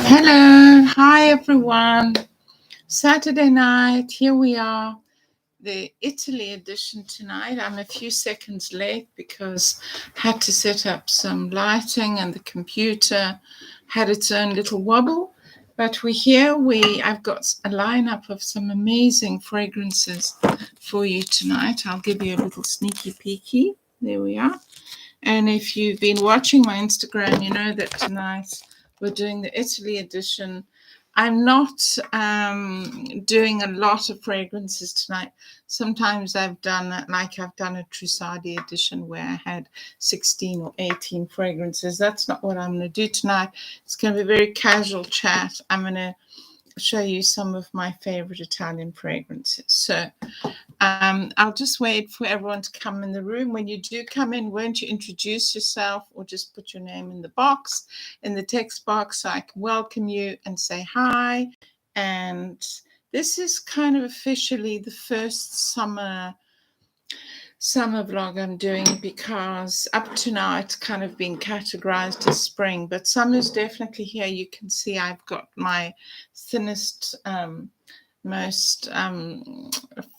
Hello, hi everyone. Saturday night, here we are, the Italy edition tonight. I'm a few seconds late because I had to set up some lighting and the computer had its own little wobble. But we're here. I've got a lineup of some amazing fragrances for you tonight. I'll give you a little sneaky peeky. There we are. And if you've been watching my Instagram, you know that tonight we're doing the Italy edition. I'm not doing a lot of fragrances tonight. Sometimes I've done a Trussardi edition where I had 16 or 18 fragrances. That's not what I'm going to do tonight. It's going to be a very casual chat. I'm going to show you some of my favorite Italian fragrances. So I'll just wait for everyone to come in the room. When you do come in, won't you introduce yourself or just put your name in the box, in the text box, so I can welcome you and say hi. And this is kind of officially the first summer vlog I'm doing, because up to now it's kind of been categorized as spring, but summer's definitely here. You can see I've got my thinnest most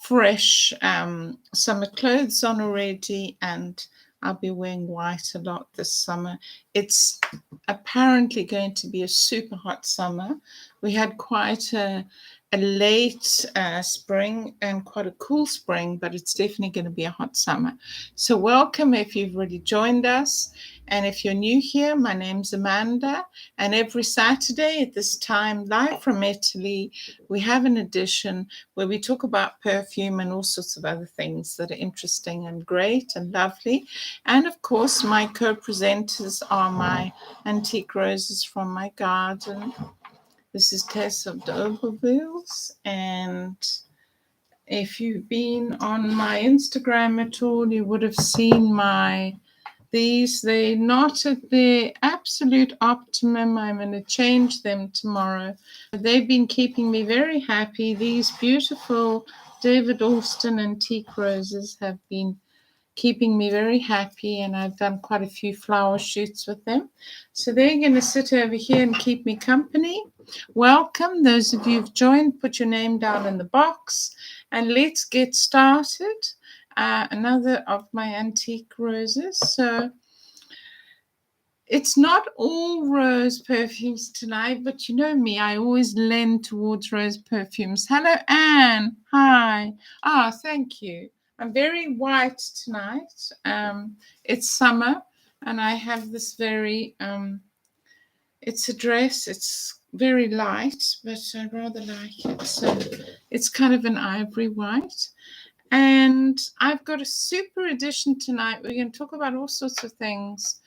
fresh summer clothes on already, and I'll be wearing white a lot this summer. It's apparently going to be a super hot summer. We had quite a late spring and quite a cool spring, but it's definitely going to be a hot summer. So welcome if you've already joined us. And if you're new here, my name's Amanda. And every Saturday at this time, live from Italy, we have an edition where we talk about perfume and all sorts of other things that are interesting and great and lovely. And of course, my co-presenters are my antique roses from my garden. This is Tess of D'Urbervilles, and if you've been on my Instagram at all, you would have seen they're not at the absolute optimum. I'm going to change them tomorrow. They've been keeping me very happy. These beautiful David Austin antique roses have been keeping me very happy, and I've done quite a few flower shoots with them. So they're going to sit over here and keep me company. Welcome, those of you who've joined, put your name down in the box, and let's get started. Another of my antique roses. So it's not all rose perfumes tonight, but you know me, I always lend towards rose perfumes. Hello, Anne. Hi. Thank you. I'm very white tonight. It's summer, and I have this very, it's a dress. It's very light, but I rather like it. So it's kind of an ivory white. And I've got a super edition tonight. We're going to talk about all sorts of things.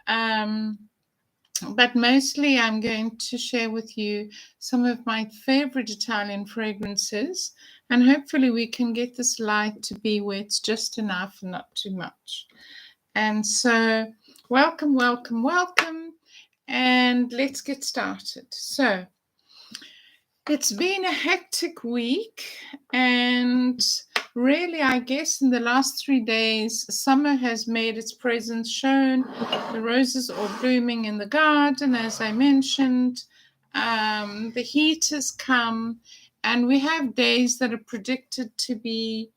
But mostly I'm going to share with you some of my favorite Italian fragrances, and hopefully we can get this light to be where it's just enough and not too much. And so welcome, welcome, welcome, and let's get started. So it's been a hectic week, and really, I guess in the last 3 days, summer has made its presence shown. The roses are blooming in the garden, as I mentioned. The heat has come, and we have days that are predicted to be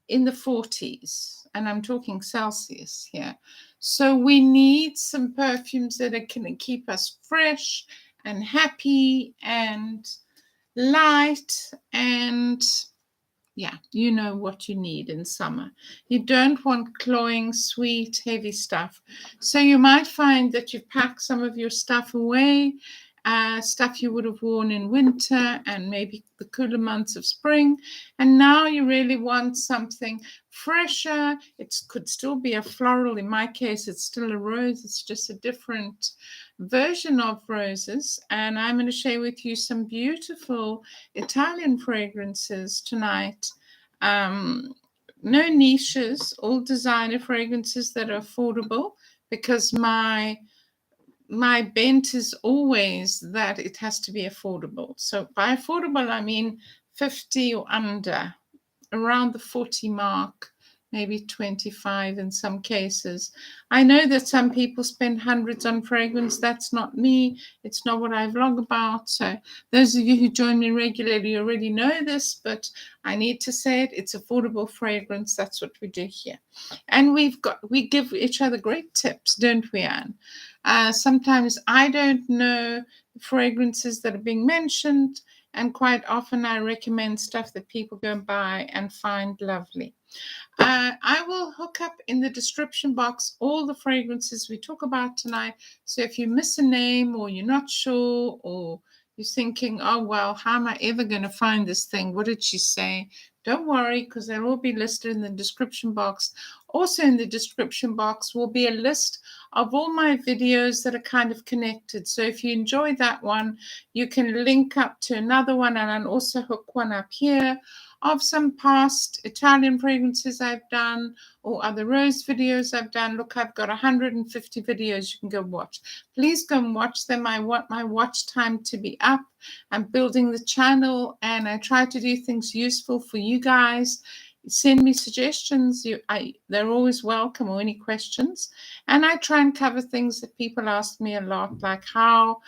in the 40s, and I'm talking Celsius here. So we need some perfumes that are going to keep us fresh and happy and light, and yeah, you know what you need in summer. You don't want cloying, sweet, heavy stuff. So you might find that you pack some of your stuff away, stuff you would have worn in winter and maybe the cooler months of spring. And now you really want something fresher. It could still be a floral. In my case, it's still a rose. It's just a different version of roses. And I'm going to share with you some beautiful Italian fragrances tonight. No niches, all designer fragrances that are affordable, because my bent is always that it has to be affordable. So by affordable, I mean 50 or under, around the 40 mark. maybe 25 in some cases. I know that some people spend hundreds on fragrance. That's not me. It's not what I vlog about. So those of you who join me regularly already know this, but I need to say it. It's affordable fragrance. That's what we do here. And we give each other great tips, don't we, Anne? Sometimes I don't know the fragrances that are being mentioned, and quite often I recommend stuff that people go and buy and find lovely. I will hook up in the description box all the fragrances we talk about tonight. So if you miss a name, or you're not sure, or you're thinking, oh, well, how am I ever going to find this thing? What did she say? Don't worry, because they'll all be listed in the description box. Also in the description box will be a list of all my videos that are kind of connected. So if you enjoy that one, you can link up to another one, and I'll also hook one up here of some past Italian fragrances I've done, or other rose videos I've done. Look, I've got 150 videos you can go watch. Please go and watch them. I want my watch time to be up. I'm building the channel, and I try to do things useful for you guys. Send me suggestions. They're always welcome, or any questions. And I try and cover things that people ask me a lot, like how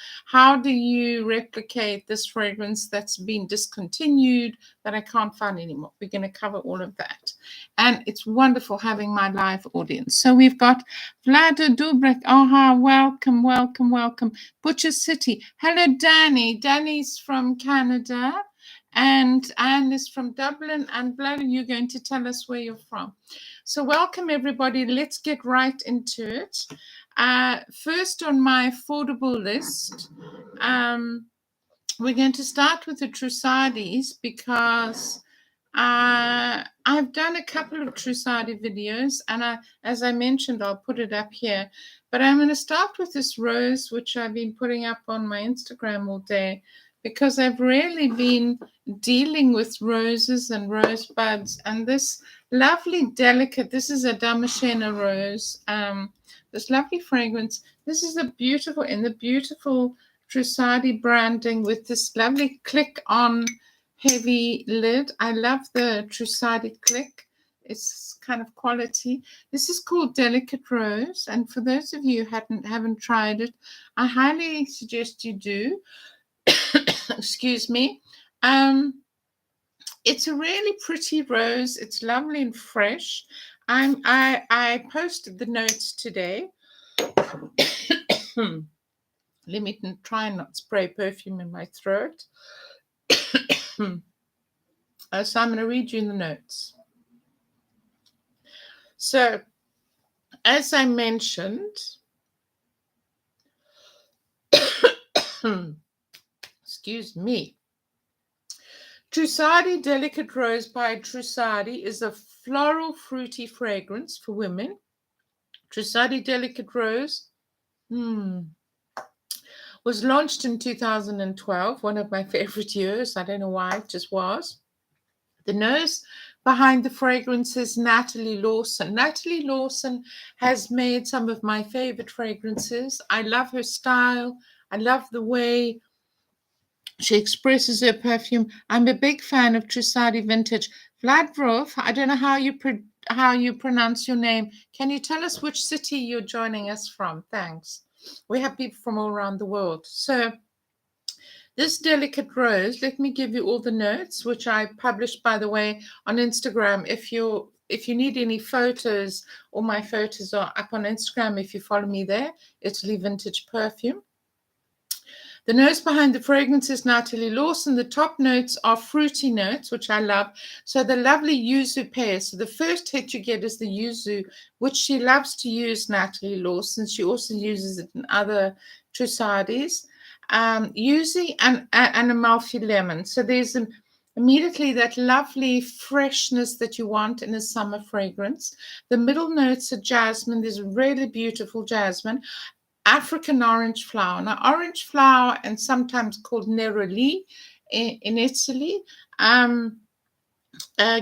do you replicate this fragrance that's been discontinued that I can't find anymore? We're going to cover all of that. And it's wonderful having my live audience. So we've got Vlada Dubrek. Aha, welcome, welcome, welcome. Butcher City. Hello, Danny. Danny's from Canada. And Anne is from Dublin, and Vlada, you're going to tell us where you're from. So welcome, everybody. Let's get right into it. First on my affordable list, we're going to start with the Trussadis, because I've done a couple of Trussardi videos, and as I mentioned, I'll put it up here. But I'm going to start with this rose, which I've been putting up on my Instagram all day, because I've really been dealing with roses and rose buds, and this lovely delicate, this is a Damascena rose, this lovely fragrance. This is in the beautiful Trussadi branding with this lovely click-on heavy lid. I love the Trussadi click. It's kind of quality. This is called Delicate Rose, and for those of you who haven't tried it, I highly suggest you do. Excuse me. It's a really pretty rose. It's lovely and fresh. I posted the notes today. Let me try and not spray perfume in my throat. So I'm going to read you the notes. So, as I mentioned, excuse me, Trussadi Delicate Rose by Trussadi is a floral fruity fragrance for women. Trussadi Delicate Rose was launched in 2012, one of my favorite years. I don't know why, it just was. The nose behind the fragrance is Natalie Lawson. Natalie Lawson has made some of my favorite fragrances. I love her style. I love the way she expresses her perfume. I'm a big fan of Trussadi Vintage. Vladvrov, I don't know how you pronounce your name. Can you tell us which city you're joining us from? Thanks. We have people from all around the world. So this Delicate Rose, let me give you all the notes, which I published, by the way, on Instagram. If you need any photos, all my photos are up on Instagram. If you follow me there, Italy Vintage Perfume. The nose behind the fragrance is Natalie Lawson. The top notes are fruity notes, which I love. So the lovely yuzu pear. So the first hit you get is the yuzu, which she loves to use, Natalie Lawson. She also uses it in other Trussadis. Yuzu and Amalfi lemon. So there's immediately that lovely freshness that you want in a summer fragrance. The middle notes are jasmine. There's a really beautiful jasmine. African orange flower. Now, orange flower, and sometimes called neroli in Italy,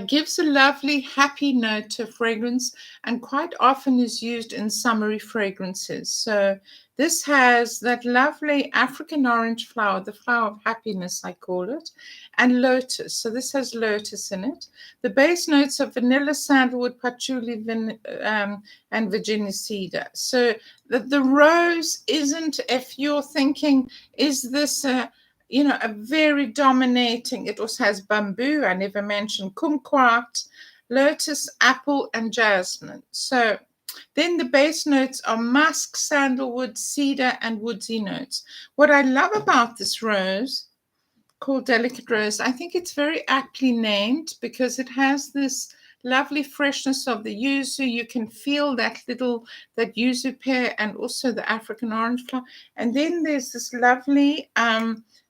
Gives a lovely happy note to fragrance and quite often is used in summery fragrances. So this has that lovely African orange flower, the flower of happiness I call it, and lotus. So this has lotus in it. The base notes are vanilla, sandalwood, patchouli, and Virginia cedar. So the rose isn't, if you're thinking, is this a very dominating, it also has bamboo, I never mentioned kumquat, lotus, apple, and jasmine. So then the base notes are musk, sandalwood, cedar, and woodsy notes. What I love about this rose, called Delicate Rose, I think it's very aptly named because it has this lovely freshness of the yuzu. You can feel that yuzu pear and also the African orange flower. And then there's this lovely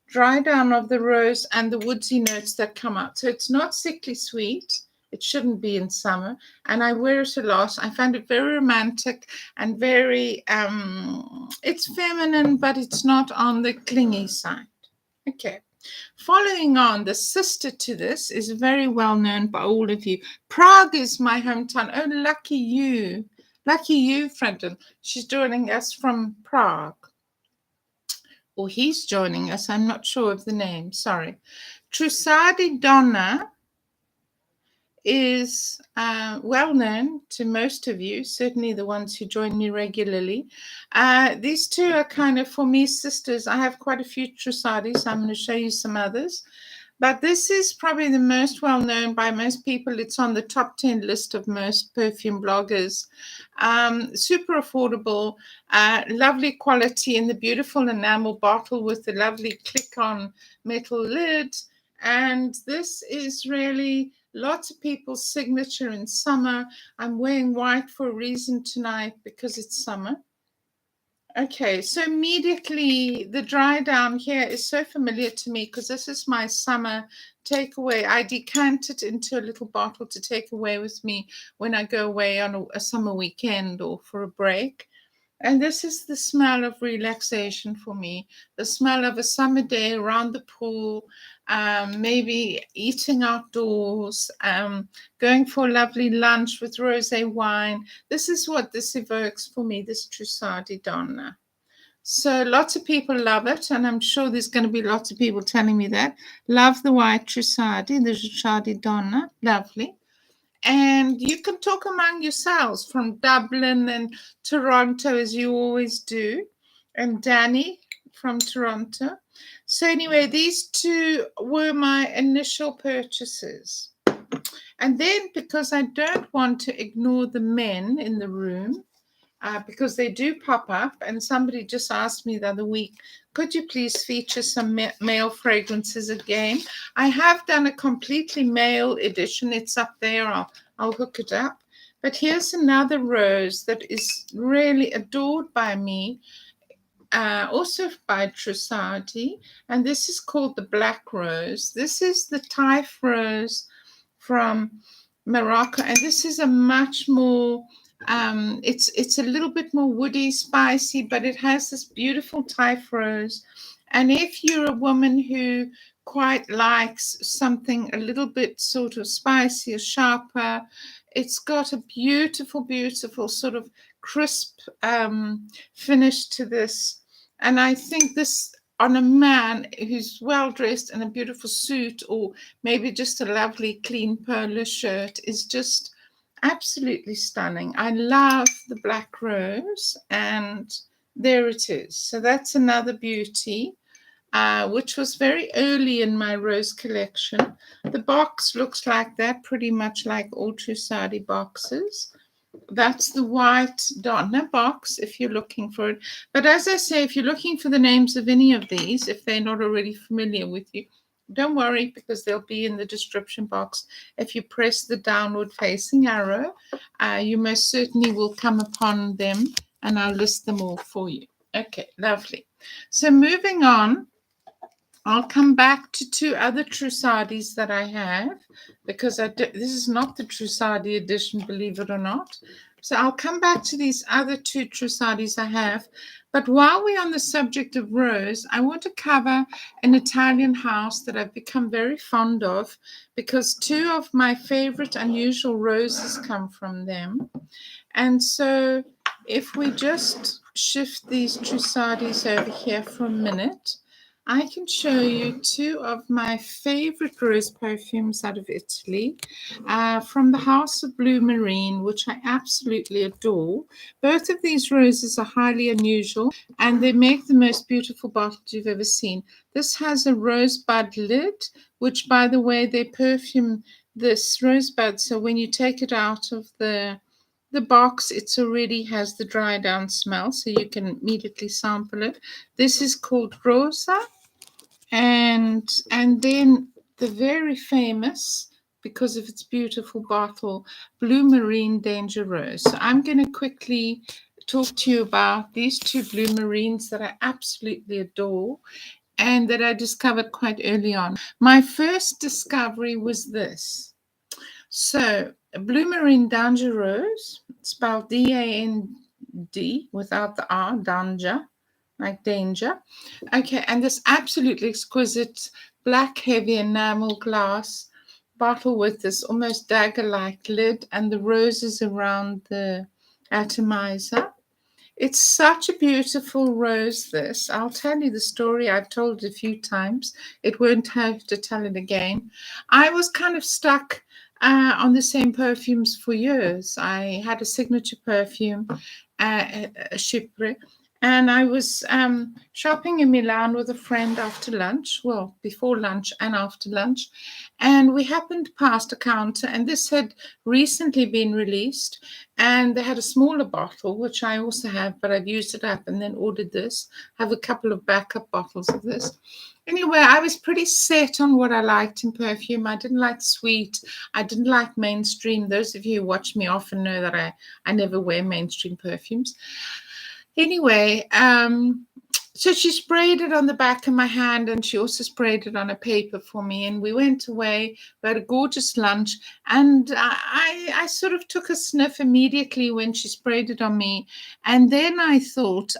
dry down of the rose and the woodsy notes that come out. So it's not sickly sweet. It shouldn't be in summer. And I wear it a lot. I find it very romantic and very, it's feminine, but it's not on the clingy side. Okay. Following on, the sister to this is very well known by all of you. Prague is my hometown. Oh, lucky you. Lucky you, Frenton. She's joining us from Prague. Or he's joining us. I'm not sure of the name. Sorry. Trussardi Donna is well known to most of you, certainly the ones who join me regularly. These two are kind of, for me, sisters. I have quite a few Trussardis. I'm going to show you some others. But this is probably the most well known by most people. It's on the top 10 list of most perfume bloggers. Super affordable, lovely quality in the beautiful enamel bottle with the lovely click-on metal lid. And this is really lots of people's signature in summer. I'm wearing white for a reason tonight because it's summer. Okay, so immediately the dry down here is so familiar to me because this is my summer takeaway. I decant it into a little bottle to take away with me when I go away on a summer weekend or for a break. And this is the smell of relaxation for me, the smell of a summer day around the pool, maybe eating outdoors, going for a lovely lunch with rosé wine. This is what this evokes for me, this Trussardi Donna. So lots of people love it, and I'm sure there's going to be lots of people telling me that. Love the white Trussardi, the Trussardi Donna, lovely. And you can talk among yourselves from Dublin and Toronto, as you always do, and Danny from Toronto. So anyway, these two were my initial purchases. And then, because I don't want to ignore the men in the room, because they do pop up, and somebody just asked me the other week, could you please feature some male fragrances again? I have done a completely male edition. It's up there. I'll hook it up. But here's another rose that is really adored by me, also by Trussardi, and this is called the Black Rose. This is the Taif rose from Morocco, and this is a much more it's a little bit more woody, spicy, but it has this beautiful Taif rose. And if you're a woman who quite likes something a little bit sort of spicier, sharper, it's got a beautiful, beautiful sort of crisp finish to this. And I think this on a man who's well dressed in a beautiful suit or maybe just a lovely clean polo shirt is just absolutely stunning. I love the Black Rose, and there it is. So that's another beauty, which was very early in my rose collection. The box looks like that, pretty much like all Trussardi boxes. That's the white Donna box if you're looking for it. But as I say, if you're looking for the names of any of these, if they're not already familiar with you, don't worry, because they'll be in the description box. If you press the downward facing arrow, you most certainly will come upon them, and I'll list them all for you. Okay, lovely. So moving on, I'll come back to two other Trussardis that I have, because this is not the Trussardi edition, believe it or not. So I'll come back to these other two Trussadis I have. But while we're on the subject of rose, I want to cover an Italian house that I've become very fond of because two of my favorite unusual roses come from them. And so if we just shift these Trussadis over here for a minute, I can show you two of my favorite rose perfumes out of Italy from the House of Blue Marine, which I absolutely adore. Both of these roses are highly unusual and they make the most beautiful bottles you've ever seen. This has a rosebud lid, which, by the way, they perfume this rosebud. So when you take it out of the box, it already has the dry down smell, so you can immediately sample it. This is called Rosa, and then the very famous, because of its beautiful bottle, Blue Marine Dange Rose. So I'm going to quickly talk to you about these two blue marines that I absolutely adore and that I discovered quite early on. My first discovery was this. So, Blue Marine Dange Rose, spelled D-A-N-D without the R, Danger, like danger. Okay, and this absolutely exquisite black heavy enamel glass bottle with this almost dagger-like lid and the roses around the atomizer. It's such a beautiful rose, this. I'll tell you the story. I've told it a few times. It won't have to tell it again. I was kind of stuck on the same perfumes for years. I had a signature perfume, a Chypre, and I was shopping in Milan with a friend after lunch, well, before lunch and after lunch, and we happened past a counter, and this had recently been released, and they had a smaller bottle, which I also have, but I've used it up and then ordered this. I have a couple of backup bottles of this. Anyway, I was pretty set on what I liked in perfume. I didn't like sweet. I didn't like mainstream. Those of you who watch me often know that I never wear mainstream perfumes. Anyway, so she sprayed it on the back of my hand and she also sprayed it on a paper for me. And we went away. We had a gorgeous lunch. And I sort of took a sniff immediately when she sprayed it on me. And then I thought,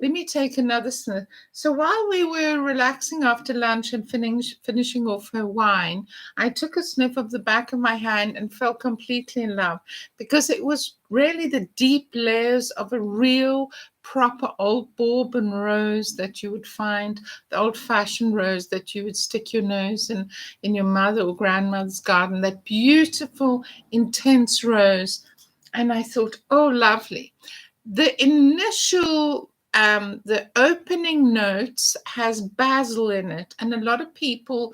let me take another sniff. So while we were relaxing after lunch and finishing off her wine, I took a sniff of the back of my hand and fell completely in love because it was really the deep layers of a real proper old Bourbon rose that you would find, the old-fashioned rose that you would stick your nose in your mother or grandmother's garden, that beautiful, intense rose. And I thought, oh, lovely. The initial the opening notes has basil in it, and a lot of people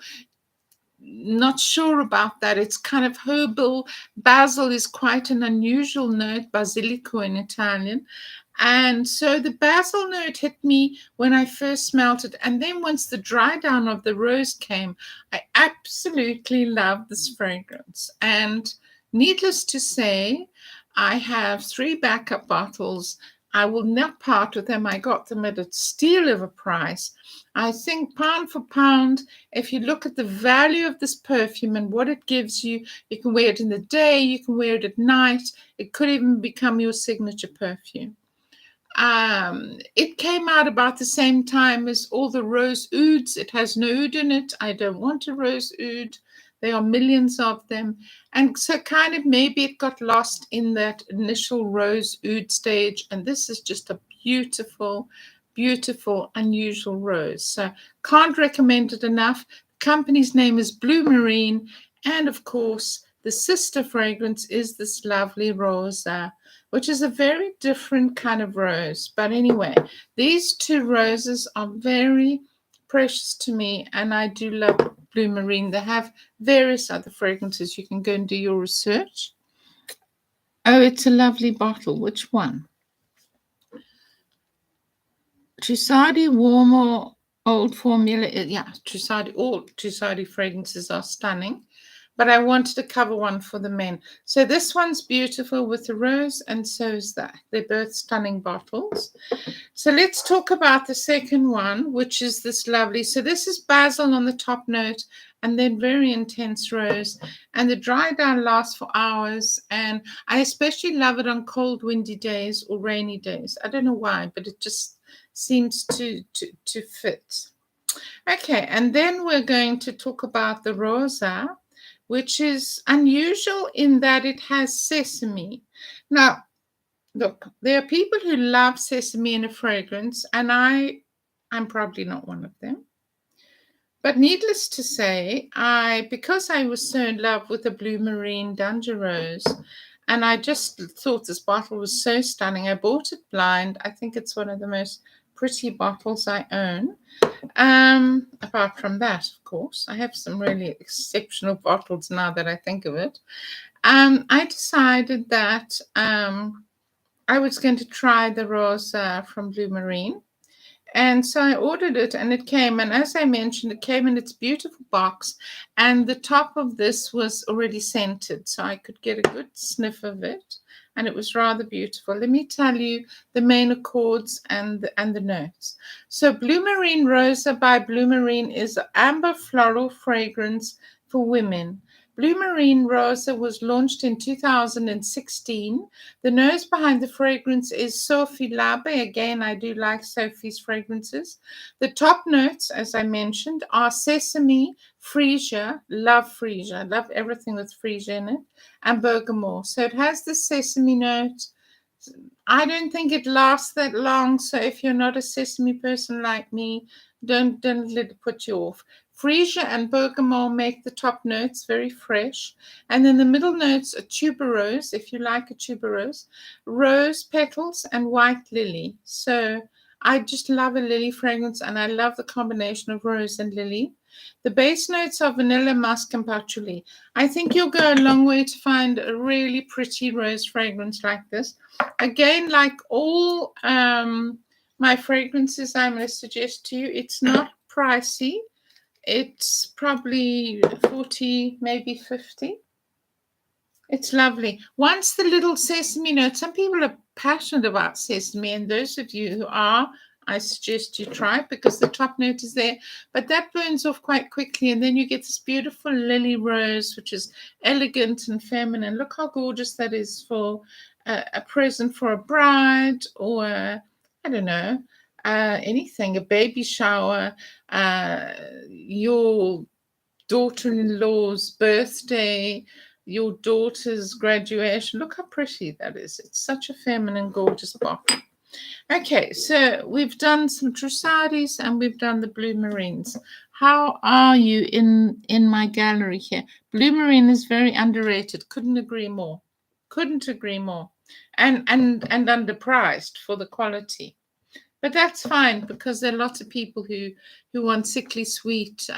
not sure about that. It's kind of herbal. Basil is quite an unusual note, basilico in Italian. And so the basil note hit me when I first smelt it. And then once the dry down of the rose came, I absolutely love this fragrance. And needless to say, I have 3 backup bottles. I will not part with them. I got them at a steal of a price. I think pound for pound, if you look at the value of this perfume and what it gives you, you can wear it in the day, you can wear it at night. It could even become your signature perfume. It came out about the same time as all the rose ouds. It has no oud in it. I don't want a rose oud. There are millions of them. And so kind of maybe it got lost in that initial rose oud stage. And this is just a beautiful, beautiful, unusual rose. So can't recommend it enough. The company's name is Blue Marine. And of course, the sister fragrance is this lovely Rosa, which is a very different kind of rose. But anyway, these 2 roses are very precious to me, and I do love Blue Marine. They have various other fragrances. You can go and do your research. Oh, it's a lovely bottle. Which one? Trussardi Warmer Old Formula. Yeah, Trussardi. All Trussardi fragrances are stunning. But I wanted to cover one for the men. So this one's beautiful with the rose, and so is that. They're both stunning bottles. So let's talk about the second one, which is this lovely. So this is basil on the top note and then very intense rose. And the dry down lasts for hours. And I especially love it on cold, windy days or rainy days. I don't know why, but it just seems to fit. Okay, and then we're going to talk about the Rosa, which is unusual in that it has sesame. Now, look, there are people who love sesame in a fragrance, and I'm probably not one of them. But needless to say, because I was so in love with the Blue Marine Dange Rose, and I just thought this bottle was so stunning. I bought it blind. I think it's one of the most pretty bottles I own. Apart from that, of course, I have some really exceptional bottles now that I think of it. I decided that I was going to try the Rosa from Blue Marine. And so I ordered it and it came. And as I mentioned, it came in its beautiful box. And the top of this was already scented, so I could get a good sniff of it. And it was rather beautiful. Let me tell you the main accords and the notes. So Blue Marine Rosa by Blue Marine is an amber floral fragrance for women. Blue Marine Rosa was launched in 2016. The nose behind the fragrance is Sophie Labe. Again, I do like Sophie's fragrances. The top notes, as I mentioned, are sesame, freesia, love everything with freesia in it, and bergamot. So it has the sesame note. I don't think it lasts that long, so if you're not a sesame person like me, don't let it put you off. Freesia and bergamot make the top notes very fresh. And then the middle notes are tuberose, if you like a tuberose, rose petals, and white lily. So I just love a lily fragrance, and I love the combination of rose and lily. The base notes are vanilla, musk, and patchouli. I think you'll go a long way to find a really pretty rose fragrance like this. Again, like all my fragrances I'm going to suggest to you, it's not pricey. It's probably 40, maybe 50. It's lovely. Once the little sesame note, some people are passionate about sesame, and those of you who are, I suggest you try it because the top note is there, but that burns off quite quickly, and then you get this beautiful lily rose, which is elegant and feminine. Look how gorgeous that is for a present for a bride, or I don't know, anything, a baby shower, your daughter-in-law's birthday, your daughter's graduation. Look how pretty that is. It's such a feminine, gorgeous bottle. Okay, so we've done some Trussadis and we've done the Blue Marines. How are you in my gallery here? Blue Marine is very underrated. Couldn't agree more. Couldn't agree more. And underpriced for the quality. But that's fine because there are lots of people who want sickly sweet,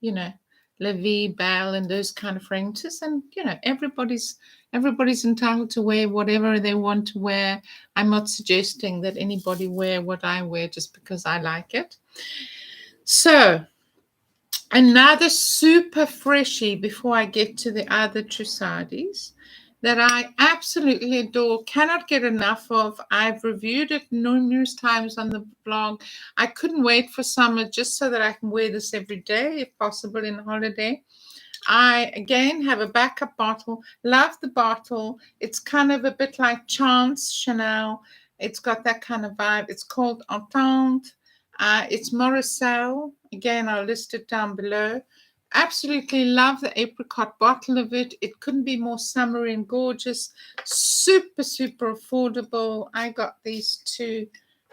you know, La Vie Belle and those kind of fragrances. And, you know, everybody's entitled to wear whatever they want to wear. I'm not suggesting that anybody wear what I wear just because I like it. So another super freshie before I get to the other Trussardis that I absolutely adore, cannot get enough of. I've reviewed it numerous times on the blog. I couldn't wait for summer just so that I can wear this every day, if possible, in holiday. I, again, have a backup bottle. Love the bottle. It's kind of a bit like Chance Chanel. It's got that kind of vibe. It's called Entente. It's Morriselle. Again, I'll list it down below. Absolutely love the apricot bottle of it. It couldn't be more summery and gorgeous. Super, super affordable. I got these two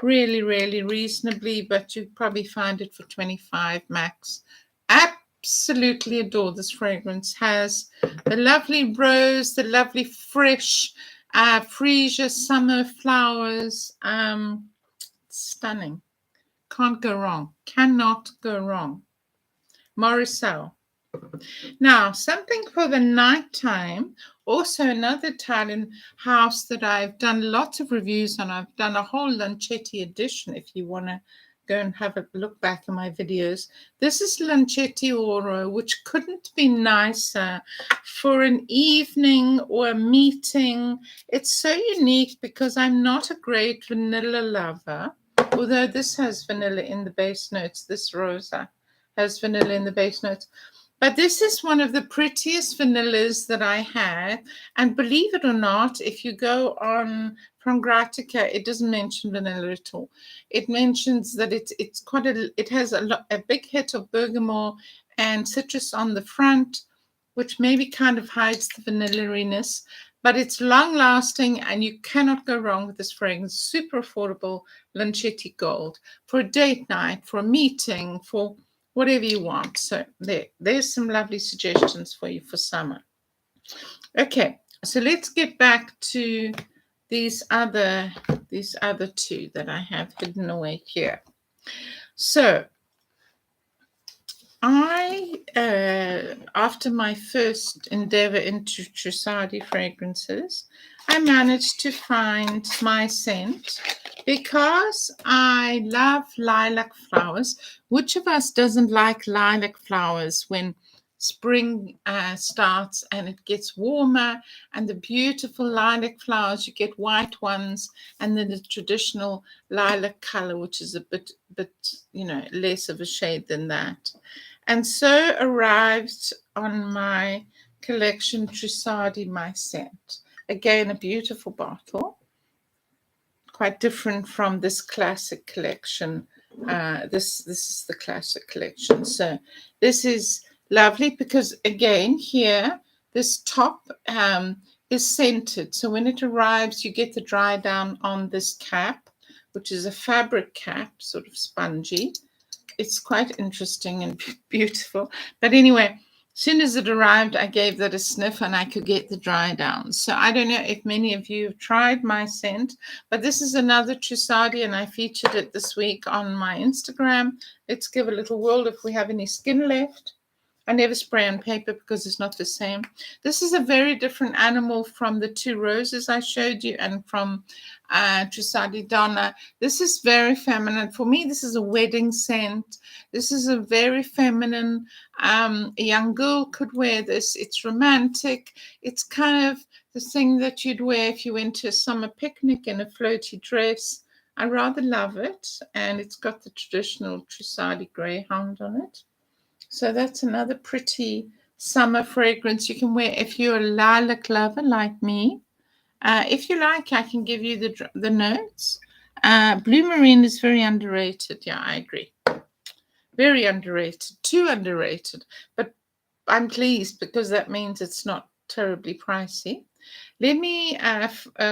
really, really reasonably, but you probably find it for 25 max. Absolutely adore this fragrance. Has the lovely rose, the lovely fresh freesia summer flowers. Stunning. Can't go wrong. Cannot go wrong. Morriselle. Now, something for the nighttime. Also, another Italian house that I've done lots of reviews on. I've done a whole Lancetti edition if you want to go and have a look back in my videos. This is Lancetti Oro, which couldn't be nicer for an evening or a meeting. It's so unique because I'm not a great vanilla lover, although this has vanilla in the base notes. This Rosa has vanilla in the base notes. But this is one of the prettiest vanillas that I have. And believe it or not, if you go on from Gratica, it doesn't mention vanilla at all. It mentions that it's quite it has a big hit of bergamot and citrus on the front, which maybe kind of hides the vanilla-iness. But it's long lasting and you cannot go wrong with this fragrance. Super affordable Lancetti Gold for a date night, for a meeting, for whatever you want. So there's some lovely suggestions for you for summer. Okay, so let's get back to these other two that I have hidden away here. So I, after my first endeavor into Trussardi fragrances, I managed to find my scent because I love lilac flowers. Which of us doesn't like lilac flowers when spring starts and it gets warmer, and the beautiful lilac flowers, you get white ones and then the traditional lilac color, which is a bit less of a shade than that. And so arrived on my collection Trussardi My scent. Again, a beautiful bottle, quite different from this classic collection. This is the classic collection. So this is lovely because, again, here, this top is scented. So when it arrives, you get the dry down on this cap, which is a fabric cap, sort of spongy. It's quite interesting and beautiful. But anyway, as soon as it arrived, I gave that a sniff and I could get the dry down. So I don't know if many of you have tried my scent, but this is another Trussardi and I featured it this week on my Instagram. Let's give a little whirl if we have any skin left. I never spray on paper because it's not the same. This is a very different animal from the two roses I showed you and from Trussadi Donna. This is very feminine. For me, this is a wedding scent. This is a very feminine. A young girl could wear this. It's romantic. It's kind of the thing that you'd wear if you went to a summer picnic in a floaty dress. I rather love it. And it's got the traditional Trussadi greyhound on it. So that's another pretty summer fragrance you can wear if you're a lilac lover like me. If you like, I can give you the notes. Blue Marine is very underrated. Yeah, I agree. Very underrated. Too underrated. But I'm pleased because that means it's not terribly pricey. Let me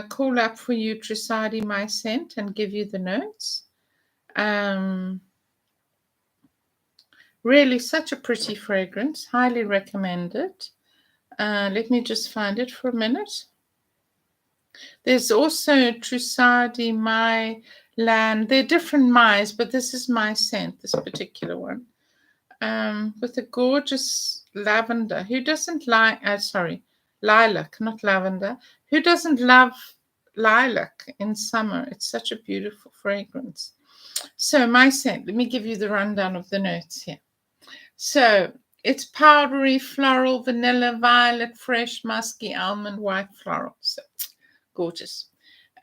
call up for you Trussardi My scent and give you the notes. Really, such a pretty fragrance. Highly recommend it. Let me just find it for a minute. There's also Trussardi My Land. They're different My's, but this is my scent, this particular one. With a gorgeous lavender. Who doesn't like, lilac, not lavender. Who doesn't love lilac in summer? It's such a beautiful fragrance. So my scent, let me give you the rundown of the notes here. So it's powdery, floral, vanilla, violet, fresh, musky, almond, white floral. So gorgeous.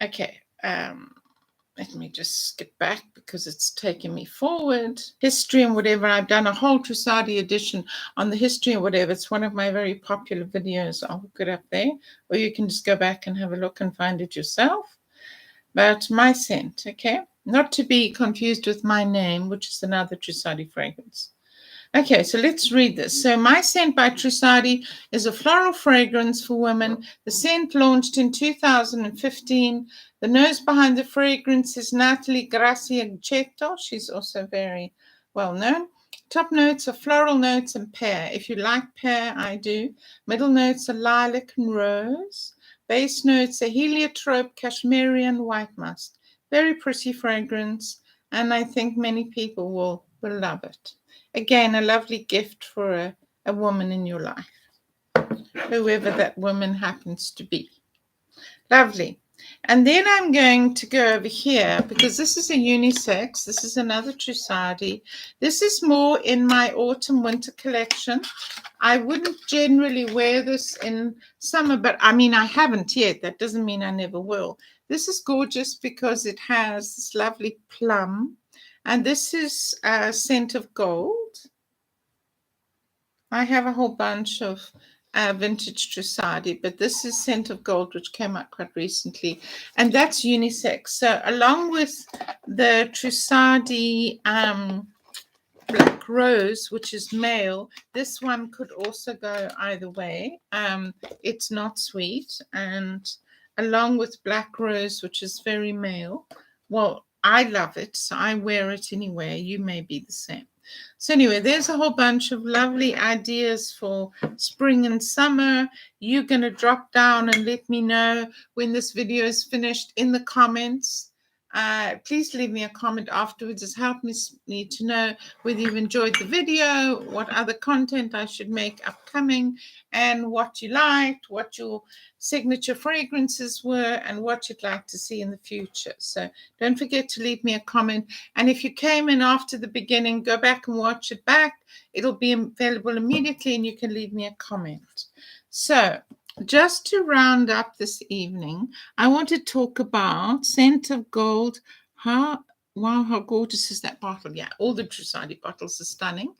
Okay, let me just skip back because it's taking me forward. History and whatever. I've done a whole Trussardi edition on the history and whatever. It's one of my very popular videos. I'll hook it up there. Or you can just go back and have a look and find it yourself. But my scent, okay? Not to be confused with My Name, which is another Trussardi fragrance. Okay, so let's read this. So My Scent by Trussardi is a floral fragrance for women. The scent launched in 2015. The nose behind the fragrance is Natalie Graciagetto. She's also very well known. Top notes are floral notes and pear. If you like pear, I do. Middle notes are lilac and rose. Base notes are heliotrope, cashmere, and white musk. Very pretty fragrance, and I think many people will love it. Again, a lovely gift for a woman in your life, whoever that woman happens to be. Lovely. And then I'm going to go over here because this is a unisex. This is another Trussardi. This is more in my autumn-winter collection. I wouldn't generally wear this in summer, but I mean, I haven't yet. That doesn't mean I never will. This is gorgeous because it has this lovely plum. And this is a scent of gold. I have a whole bunch of vintage Trussardi, but this is Scent of Gold, which came out quite recently, and that's unisex. So along with the Trussardi Black Rose, which is male, this one could also go either way. It's not sweet, and along with Black Rose, which is very male, well, I love it, so I wear it anyway. You may be the same. So anyway, there's a whole bunch of lovely ideas for spring and summer. You're going to drop down and let me know when this video is finished in the comments. Please leave me a comment afterwards. It's helped me to know whether you've enjoyed the video, what other content I should make upcoming, and what you liked, what your signature fragrances were, and what you'd like to see in the future. So don't forget to leave me a comment. And if you came in after the beginning, go back and watch it back. It'll be available immediately, and you can leave me a comment. So just to round up this evening, I want to talk about Scent of Gold. Wow, how gorgeous is that bottle? Yeah, all the Trussardi bottles are stunning.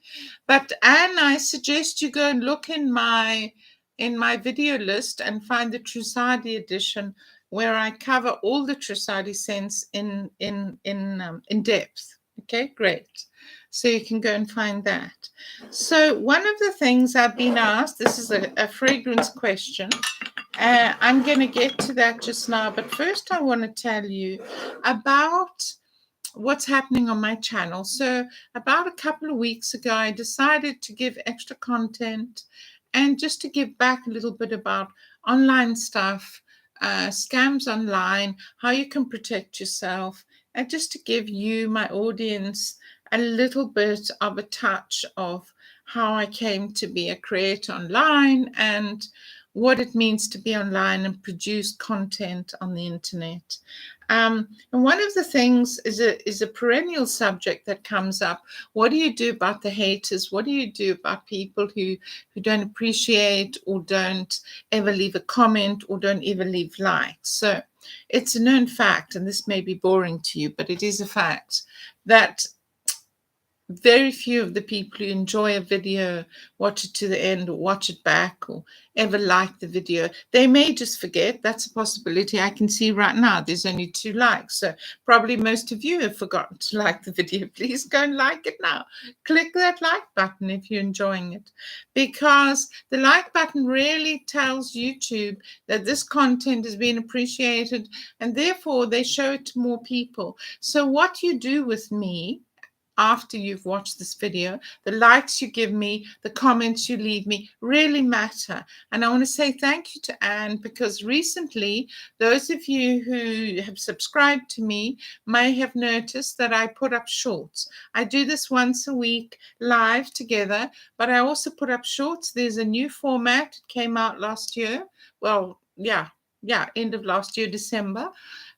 But Anne, I suggest you go and look in my video list and find the Trussardi edition, where I cover all the Trussardi scents in depth. Okay, great. So you can go and find that. So one of the things I've been asked, this is a fragrance question. I'm going to get to that just now, but first I want to tell you about what's happening on my channel. So about a couple of weeks ago, I decided to give extra content and just to give back a little bit about online stuff, scams online, how you can protect yourself, and just to give you, my audience, a little bit of a touch of how I came to be a creator online and what it means to be online and produce content on the internet. And one of the things is a perennial subject that comes up. What do you do about the haters? What do you do about people who don't appreciate or don't ever leave a comment or don't ever leave likes? So it's a known fact, and this may be boring to you, but it is a fact, that very few of the people who enjoy a video, watch it to the end or watch it back or ever like the video. They may just forget. That's a possibility. I can see right now there's only 2 likes. So probably most of you have forgotten to like the video. Please go and like it now. Click that like button if you're enjoying it, because the like button really tells YouTube that this content has been appreciated, and therefore they show it to more people. So what you do with me after you've watched this video, the likes you give me, the comments you leave me really matter. And I want to say thank you to Anne, because recently, those of you who have subscribed to me may have noticed that I put up shorts. I do this once a week live together, but I also put up shorts. There's a new format. It came out last year. Well, yeah, end of last year, December.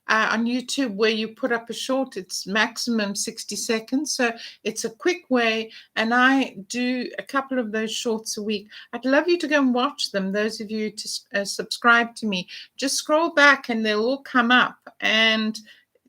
On YouTube, where you put up a short, it's maximum 60 seconds. So it's a quick way, and I do a couple of those shorts a week. I'd love you to go and watch them. Those of you to subscribe to me, just scroll back and they'll all come up. And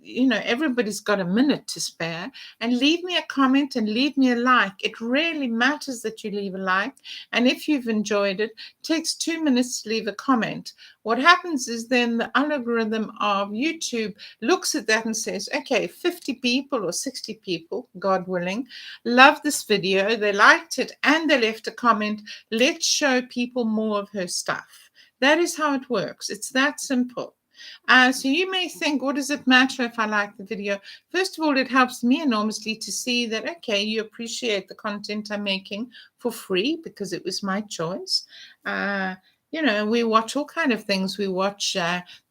everybody's got a minute to spare, and leave me a comment and leave me a like. It really matters that you leave a like. And if you've enjoyed it, it takes 2 minutes to leave a comment. What happens is then the algorithm of YouTube looks at that and says, okay, 50 people or 60 people, God willing, love this video, they liked it, and they left a comment. Let's show people more of her stuff. That is how it works. It's that simple. So you may think, what does it matter if I like the video? First of all, it helps me enormously to see that, okay, you appreciate the content I'm making for free because it was my choice. We watch all kind of things. We watch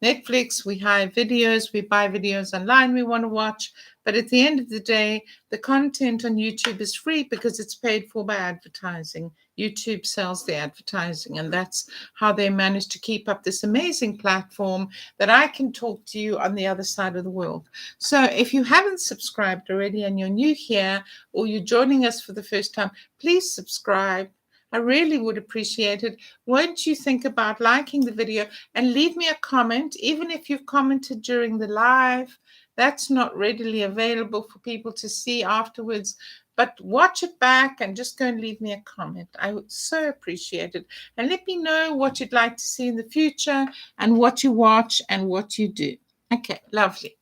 Netflix, we hire videos, we buy videos online we want to watch. But at the end of the day, the content on YouTube is free because it's paid for by advertising. YouTube sells the advertising, and that's how they manage to keep up this amazing platform that I can talk to you on the other side of the world. So if you haven't subscribed already and you're new here, or you're joining us for the first time, please subscribe. I really would appreciate it. Won't you think about liking the video and leave me a comment, even if you've commented during the live? That's not readily available for people to see afterwards. but watch it back and just go and leave me a comment. I would so appreciate it. And let me know what you'd like to see in the future and what you watch and what you do. Okay, lovely.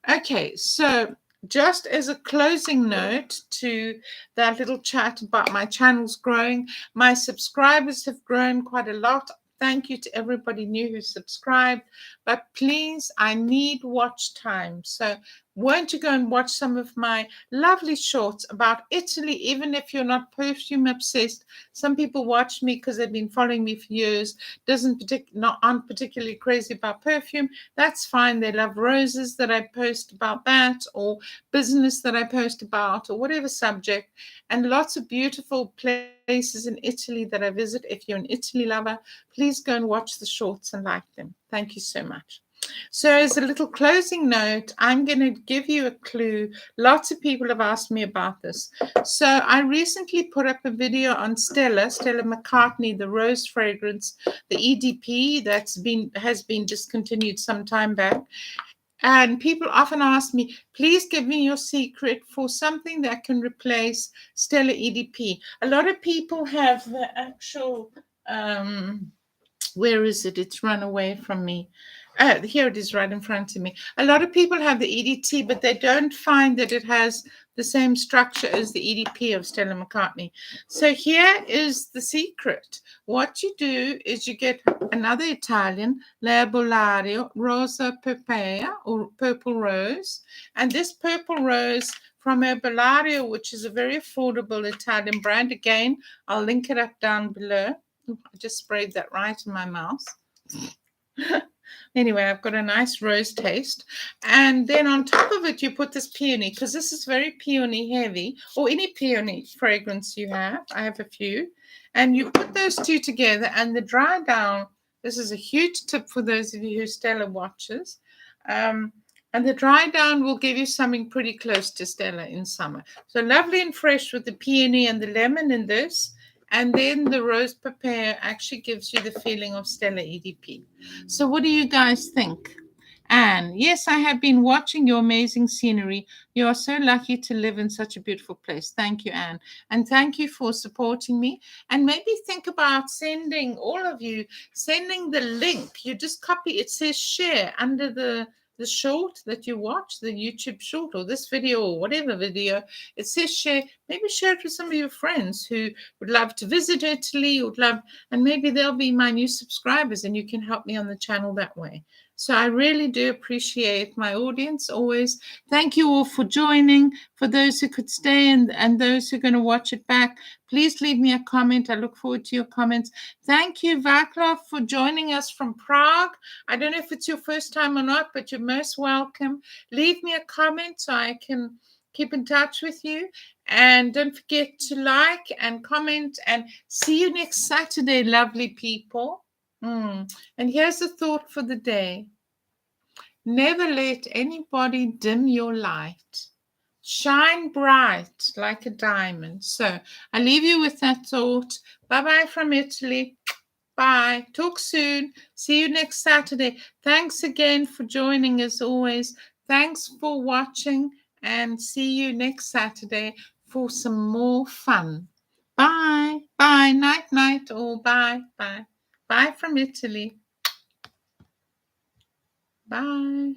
Okay, so just as a closing note to that little chat about my channel's growing, my subscribers have grown quite a lot. Thank you to everybody new who subscribed. But please, I need watch time. So won't you go and watch some of my lovely shorts about Italy, even if you're not perfume obsessed. Some people watch me because they've been following me for years, aren't particularly crazy about perfume. That's fine. They love roses that I post about that, or business that I post about, or whatever subject. And lots of beautiful places in Italy that I visit. If you're an Italy lover, please go and watch the shorts and like them. Thank you so much. So as a little closing note, I'm going to give you a clue. Lots of people have asked me about this. So I recently put up a video on Stella McCartney, the rose fragrance, the EDP has been discontinued some time back. And people often ask me, please give me your secret for something that can replace Stella EDP. A lot of people have the actual, where is it? It's run away from me. Here it is right in front of me. A lot of people have the EDT, but they don't find that it has the same structure as the EDP of Stella McCartney. So here is the secret. What you do is you get another Italian, erborlario, Rosa purpurea, or purple rose. And this purple rose from Erborlario, which is a very affordable Italian brand. Again, I'll link it up down below. I just sprayed that right in my mouth. Anyway, I've got a nice rose taste. And then on top of it, you put this peony, because this is very peony heavy, or any peony fragrance you have. I have a few. And you put those two together, and the dry down, this is a huge tip for those of you who Stella watches. And the dry down will give you something pretty close to Stella in summer. So lovely and fresh with the peony and the lemon in this. And then the rose purpurea actually gives you the feeling of Stella EDP. So what do you guys think? Anne, yes, I have been watching your amazing scenery. You are so lucky to live in such a beautiful place. Thank you, Anne. And thank you for supporting me. And maybe think about sending, all of you, sending the link. You just copy, it says share under the short that you watch, the YouTube short, or this video, or whatever video. It says share. Maybe share it with some of your friends who would love to visit Italy, and maybe they'll be my new subscribers, and you can help me on the channel that way. So I really do appreciate my audience always. Thank you all for joining. For those who could stay and those who are going to watch it back, please leave me a comment. I look forward to your comments. Thank you, Vaclav, for joining us from Prague. I don't know if it's your first time or not, but you're most welcome. Leave me a comment so I can keep in touch with you. And don't forget to like and comment. And see you next Saturday, lovely people. And here's the thought for the day. Never let anybody dim your light. Shine bright like a diamond. So I leave you with that thought. Bye-bye from Italy. Bye. Talk soon. See you next Saturday. Thanks again for joining as always. Thanks for watching, and see you next Saturday for some more fun. Bye. Bye. Night, night. All. Bye. Bye. Bye from Italy. Bye.